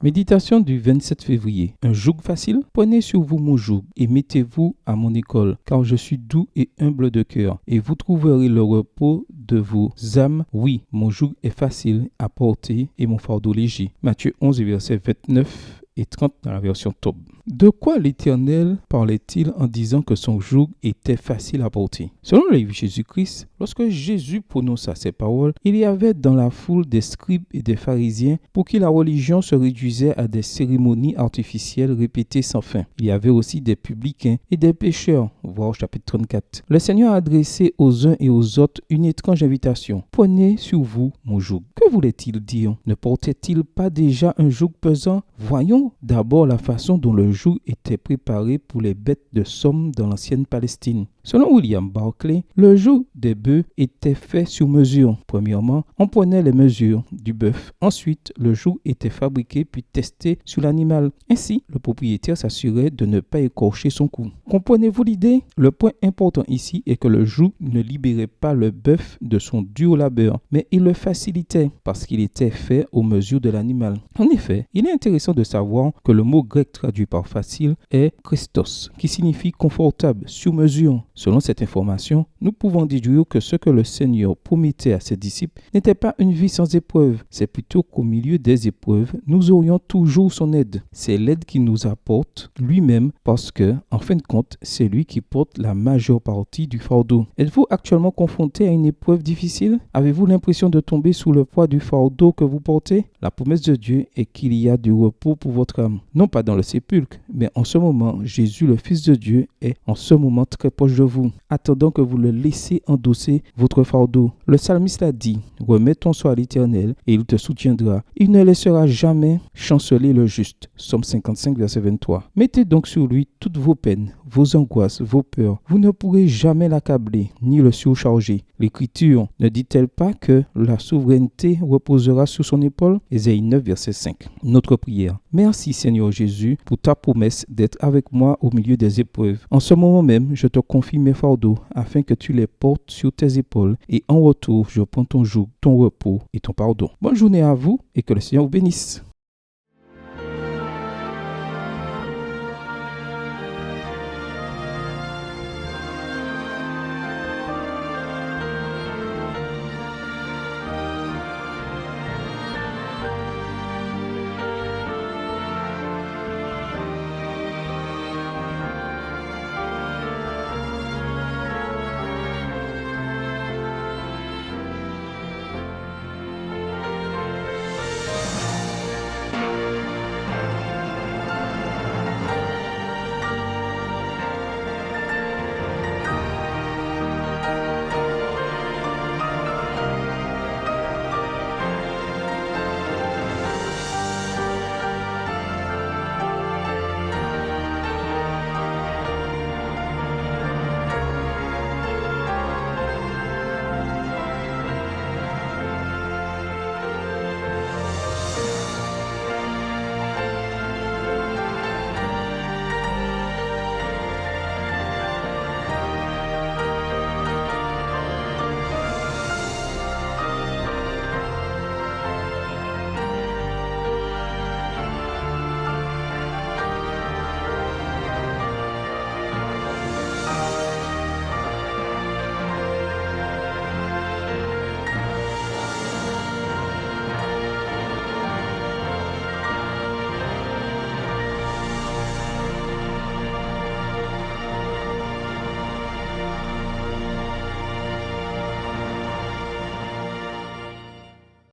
Méditation du 27 février. Un joug facile? Prenez sur vous mon joug et mettez-vous à mon école, car je suis doux et humble de cœur, et vous trouverez le repos de vos âmes. Oui, mon joug est facile à porter et mon fardeau léger. Matthieu 11, versets 29 et 30 dans la version Tob. De quoi l'Éternel parlait-il en disant que son joug était facile à porter? Selon le livre Jésus-Christ, lorsque Jésus prononça ces paroles, il y avait dans la foule des scribes et des pharisiens pour qui la religion se réduisait à des cérémonies artificielles répétées sans fin. Il y avait aussi des publicains et des pécheurs, voir au chapitre 34. Le Seigneur a adressé aux uns et aux autres une étrange invitation. Prenez sur vous mon joug. Que voulait-il dire? Ne portait-il pas déjà un joug pesant? Voyons d'abord la façon dont le joug était préparé pour les bêtes de somme dans l'ancienne Palestine. Selon William Barclay, le joug des bœufs était fait sur mesure. Premièrement, on prenait les mesures du bœuf. Ensuite, le joug était fabriqué puis testé sur l'animal. Ainsi, le propriétaire s'assurait de ne pas écorcher son cou. Comprenez-vous l'idée? Le point important ici est que le joug ne libérait pas le bœuf de son dur labeur, mais il le facilitait parce qu'il était fait aux mesures de l'animal. En effet, il est intéressant de savoir que le mot grec traduit par facile est Christos, qui signifie confortable, sur mesure. Selon cette information, nous pouvons déduire que ce que le Seigneur promettait à ses disciples n'était pas une vie sans épreuves, c'est plutôt qu'au milieu des épreuves, nous aurions toujours son aide. C'est l'aide qu'il nous apporte lui-même parce que, en fin de compte, c'est lui qui porte la majeure partie du fardeau. Êtes-vous actuellement confronté à une épreuve difficile? Avez-vous l'impression de tomber sous le poids du fardeau que vous portez? La promesse de Dieu est qu'il y a du repos pour votre âme. Non pas dans le sépulcre, mais en ce moment, Jésus, le Fils de Dieu, est en ce moment très proche de vous, attendant que vous le laissiez endosser votre fardeau. Le psalmiste a dit, remets ton soi à l'Éternel et il te soutiendra. Il ne laissera jamais chanceler le juste. Psaume 55, verset 23. Mettez donc sur lui toutes vos peines, vos angoisses, vos peurs. Vous ne pourrez jamais l'accabler, ni le surcharger. L'Écriture ne dit-elle pas que la souveraineté reposera sur son épaule? Ésaïe 9, verset 5. Notre prière. Merci Seigneur Jésus pour ta promesse d'être avec moi au milieu des épreuves. En ce moment même, je te confie mes fardeaux afin que tu les portes sur tes épaules et en retour, je prends ton joug, ton repos et ton pardon. Bonne journée à vous et que le Seigneur vous bénisse.